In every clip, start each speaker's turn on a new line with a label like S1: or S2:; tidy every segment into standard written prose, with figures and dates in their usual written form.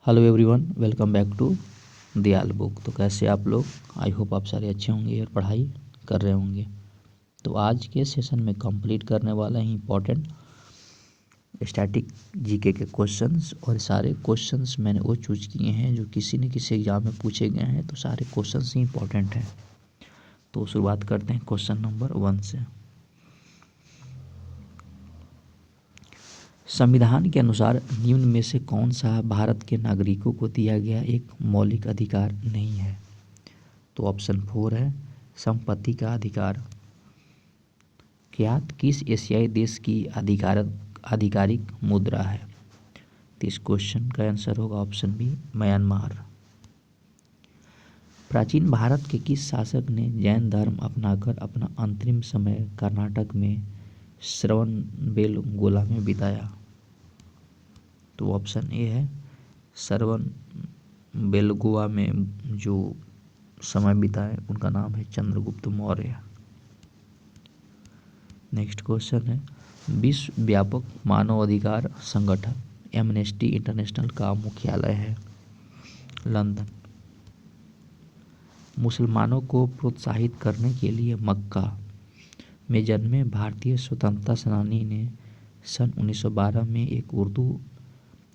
S1: Hello everyone, welcome back to Dayal book. तो कैसे आप लोग? आई होप आप सारे अच्छे होंगे और पढ़ाई कर रहे होंगे। तो आज के सेशन में कंप्लीट करने वाला है इम्पोर्टेंट स्टैटिक जीके के क्वेश्चंस। और सारे क्वेश्चंस मैंने वो चूज किए हैं जो किसी न किसी एग्जाम में पूछे गए हैं, तो सारे क्वेश्चंस ही इम्पोर्टेंट हैं। तो शुरुआत करते हैं क्वेश्चन नंबर 1 से। संविधान के अनुसार निम्न में से कौन सा भारत के नागरिकों को दिया गया एक मौलिक अधिकार नहीं है? तो ऑप्शन 4 है संपत्ति का अधिकार। क्यात किस एशियाई देश की आधिकारिक मुद्रा है? तो इस क्वेश्चन का आंसर होगा ऑप्शन बी, म्यांमार। प्राचीन भारत के किस शासक ने जैन धर्म अपनाकर अपना अंतिम समय कर्नाटक में श्रवणबेलगोला में बिताया? तो ऑप्शन ए है श्रवणबेलगोला में जो समय बिताए उनका नाम है चंद्रगुप्त मौर्य। नेक्स्ट क्वेश्चन है विश्व व्यापक मानवाधिकार संगठन एमनेस्टी इंटरनेशनल का मुख्यालय है लंदन। मुसलमानों को प्रोत्साहित करने के लिए मक्का में जन्मे भारतीय स्वतंत्रता सेनानी ने सन 1912 में एक उर्दू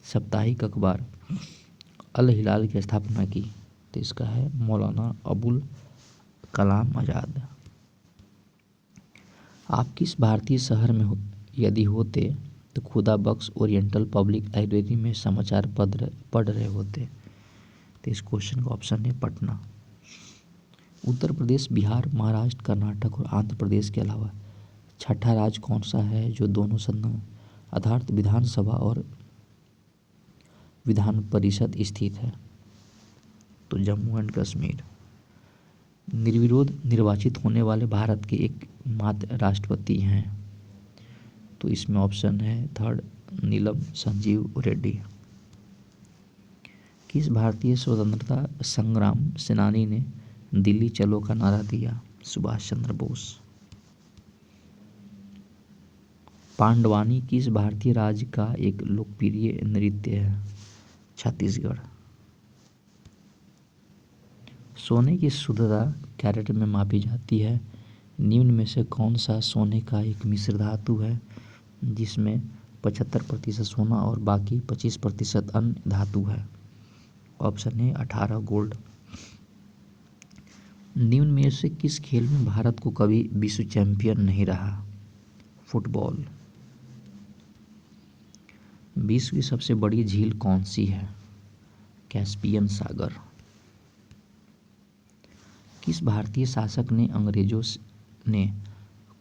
S1: साप्ताहिक अखबार अल हिलाल की स्थापना की। तो इसका है मौलाना अबुल कलाम आज़ाद। आप किस भारतीय शहर में यदि होते तो खुदा बख्श ओरिएंटल पब्लिक लाइब्रेरी में समाचार पढ़ रहे होते? तो इस क्वेश्चन का ऑप्शन है पटना। उत्तर प्रदेश, बिहार, महाराष्ट्र, कर्नाटक और आंध्र प्रदेश के अलावा छठा राज्य कौन सा है जो दोनों सदनों अर्थात विधानसभा और विधान परिषद स्थित है? तो जम्मू एंड कश्मीर। निर्विरोध निर्वाचित होने वाले भारत के एकमात्र राष्ट्रपति हैं? तो इसमें ऑप्शन है थर्ड, नीलम संजीव रेड्डी। किस भारतीय स्वतंत्रता संग्राम सेनानी ने दिल्ली चलो का नारा दिया? सुभाष चंद्र बोस। पांडवानी किस भारतीय राज्य का एक लोकप्रिय नृत्य है? छत्तीसगढ़। सोने की शुद्धता कैरेट में मापी जाती है। निम्न में से कौन सा सोने का एक मिश्र धातु है जिसमें 75% सोना और बाकी 25% अन्य धातु है? ऑप्शन है 18 गोल्ड। निम्न में से किस खेल में भारत को कभी विश्व चैंपियन नहीं रहा? फुटबॉल। विश्व की सबसे बड़ी झील कौन सी है? कैस्पियन सागर। किस भारतीय शासक ने अंग्रेजों ने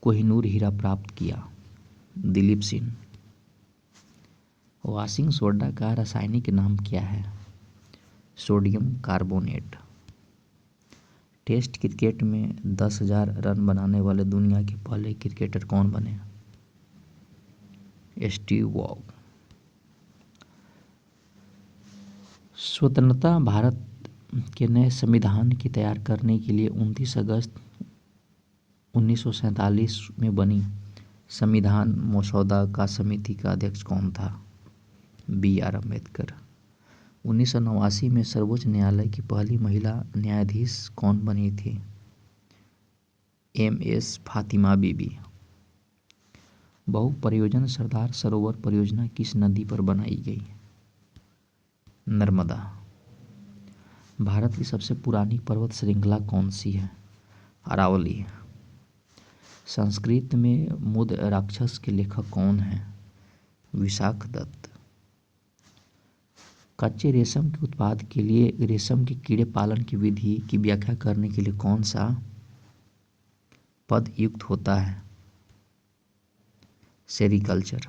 S1: कोहिनूर हीरा प्राप्त किया? दिलीप सिंह। वॉशिंग सोडा का रासायनिक नाम क्या है? Sodium carbonate. टेस्ट क्रिकेट में 10,000 रन बनाने वाले दुनिया के पहले क्रिकेटर कौन बने? स्टीव वॉग। स्वतंत्रता भारत के नए संविधान की तैयार करने के लिए 29 अगस्त 1947 में बनी संविधान मसौदा का समिति का अध्यक्ष कौन था? BR अम्बेडकर। 1989 में सर्वोच्च न्यायालय की पहली महिला न्यायाधीश कौन बनी थी? MS फातिमा बीबी। बहु परियोजना सरदार सरोवर परियोजना किस नदी पर बनाई गई? नर्मदा। भारत की सबसे पुरानी पर्वत श्रृंखला कौन सी है? अरावली। संस्कृत में मुद राक्षस के लेखक कौन हैं? विशाख दत्त। कच्चे रेशम के उत्पाद के लिए रेशम के कीड़े पालन की विधि की व्याख्या करने के लिए कौन सा पद युक्त होता है? सेरिकल्चर।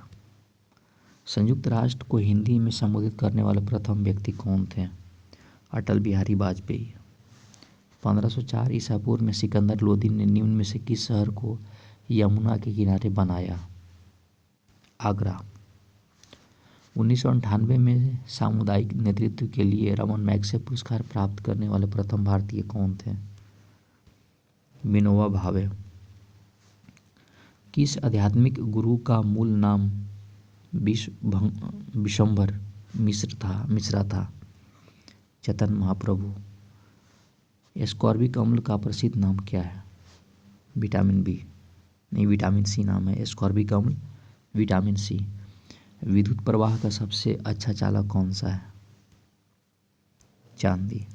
S1: संयुक्त राष्ट्र को हिंदी में संबोधित करने वाले प्रथम व्यक्ति कौन थे? अटल बिहारी वाजपेयी। 1504 ईसा पूर्व में सिकंदर लोदी ने निम्न में से किस शहर को यमुना के किनारे बनाया? आगरा। 1998 में सामुदायिक नेतृत्व के लिए रमन मैग्सेसे पुरस्कार प्राप्त करने वाले प्रथम भारतीय कौन थे? विनोबा भावे। किस आध्यात्मिक गुरु का मूल नाम विश्वम्भर मिश्रा था? चैतन्य महाप्रभु। एस्कॉर्बिक अम्ल का प्रसिद्ध नाम क्या है? विटामिन बी, नहीं विटामिन सी नाम है एस्कॉर्बिक अम्ल, विटामिन सी। विद्युत प्रवाह का सबसे अच्छा चालक कौन सा है? चांदी।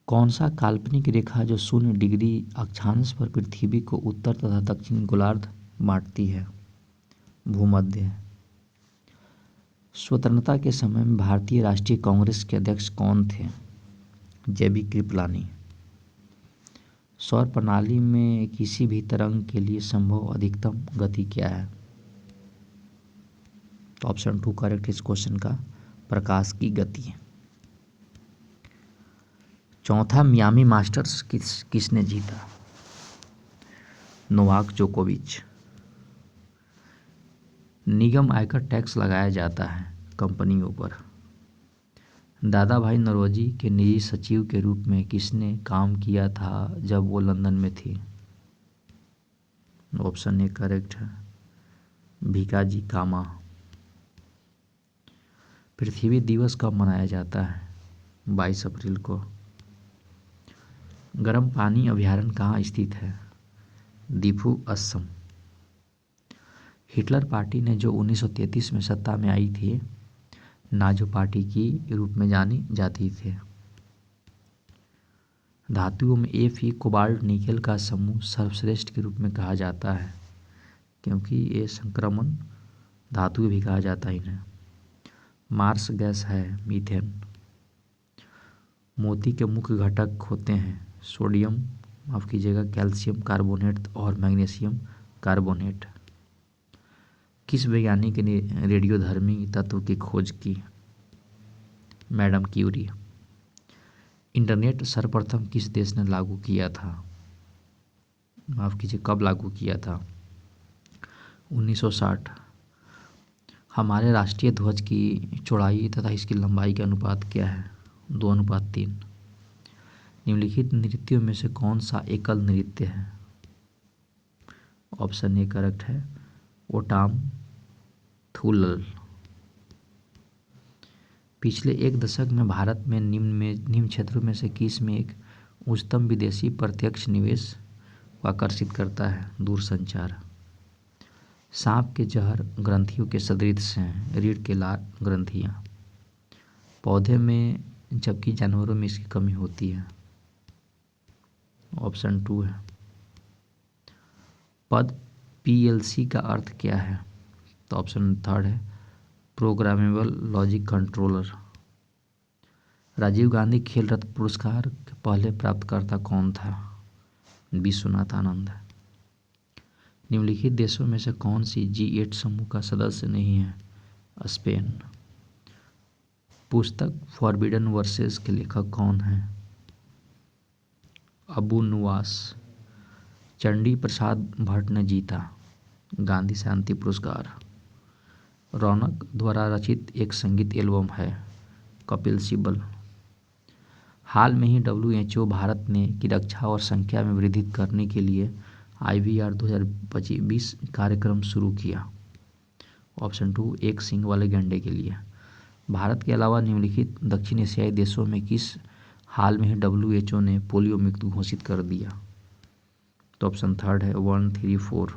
S1: कौन सा काल्पनिक रेखा जो 0 डिग्री अक्षांश पर पृथ्वी को उत्तर तथा दक्षिण गोलार्ध बांटती है? भूमध्य। स्वतंत्रता के समय में भारतीय राष्ट्रीय कांग्रेस के अध्यक्ष कौन थे? जेबी कृपलानी। सौर प्रणाली में किसी भी तरंग के लिए संभव अधिकतम गति क्या है? तो ऑप्शन 2 करेक्ट इस क्वेश्चन का, प्रकाश की गति। चौथा मियामी मास्टर्स किसने जीता? नोवाक जोकोविच। निगम आयकर टैक्स लगाया जाता है कंपनियों पर। दादा भाई नौरोजी के निजी सचिव के रूप में किसने काम किया था जब वो लंदन में थी? ऑप्शन ए करेक्ट है, भिकाजी कामा। पृथ्वी दिवस कब मनाया जाता है? 22 अप्रैल को। गर्म पानी अभयारण्य कहाँ स्थित है? दीफू, असम। हिटलर पार्टी ने जो 1933 में सत्ता में आई थी, नाजो पार्टी की रूप में जानी जाती थी। धातुओं में Fe कोबाल्ट निकेल का समूह सर्वश्रेष्ठ के रूप में कहा जाता है, क्योंकि ये संक्रमण धातु भी कहा जाता है इन्हें। मार्स गैस है मीथेन। मोती के मुख्य घटक होते हैं सोडियम, माफ कीजिएगा, कैल्शियम कार्बोनेट और मैग्नीशियम कार्बोनेट। किस वैज्ञानिक ने रेडियोधर्मी तत्व की खोज की? Madam Curie. इंटरनेट सर्वप्रथम किस देश ने लागू किया था? माफ कीजिए, कब लागू किया था? 1960। हमारे राष्ट्रीय ध्वज की चौड़ाई तथा इसकी लंबाई का अनुपात क्या है? 2:3। निम्नलिखित नृत्यों में से कौन सा एकल नृत्य है? ऑप्शन ए करेक्ट है, ओटाम थुल्लल। पिछले एक दशक में भारत में निम्न क्षेत्रों में से किस में एक उच्चतम विदेशी प्रत्यक्ष निवेश को आकर्षित करता है? दूरसंचार। सांप के जहर ग्रंथियों के सदृश हैं रीढ़ के लाल ग्रंथियां। पौधे में जबकि जानवरों में इसकी कमी होती है। ऑप्शन 2 है। पद PLC का अर्थ क्या है? तो ऑप्शन 3 है, programmable logic controller. Rajiv Gandhi Khel Ratna पुरस्कार के पहले प्राप्तकर्ता कौन था? विश्वनाथ आनंद। निम्नलिखित देशों में से कौन सी G8 समूह का सदस्य नहीं है? स्पेन। पुस्तक फॉरबिडन वर्सेस के लेखक कौन हैं? अबू नुवास। चंडी प्रसाद भट्ट ने जीता गांधी शांति पुरस्कार। रौनक द्वारा रचित एक संगीत एल्बम है कपिल सिब्बल। हाल में ही WHO भारत ने की रक्षा और संख्या में वृद्धि करने के लिए IVR 2020 कार्यक्रम शुरू किया। ऑप्शन 2 एक सींग वाले गैंडे के लिए। भारत के अलावा निम्नलिखित दक्षिण एशियाई देशों में किस हाल में ही WHO ने पोलियो मुक्त घोषित कर दिया? तो ऑप्शन 3 है 1, 3, 4।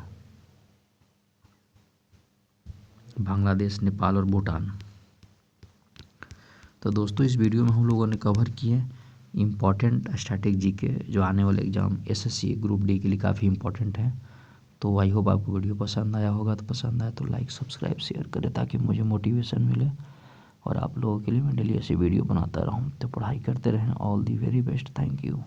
S1: बांग्लादेश, नेपाल और भूटान। तो दोस्तों इस वीडियो में हम लोगों ने कवर किए इम्पॉर्टेंट स्टैटिक जीके जो आने वाले एग्जाम SSC ग्रुप D के लिए काफ़ी इंपॉर्टेंट है। तो आई होप आपको वीडियो पसंद आया होगा। तो पसंद आया तो लाइक सब्सक्राइब शेयर करें ताकि मुझे मोटिवेशन मिले और आप लोगों के लिए मैं डेली ऐसी वीडियो बनाता रहूँ। तो पढ़ाई करते रहें। All the very best. Thank you.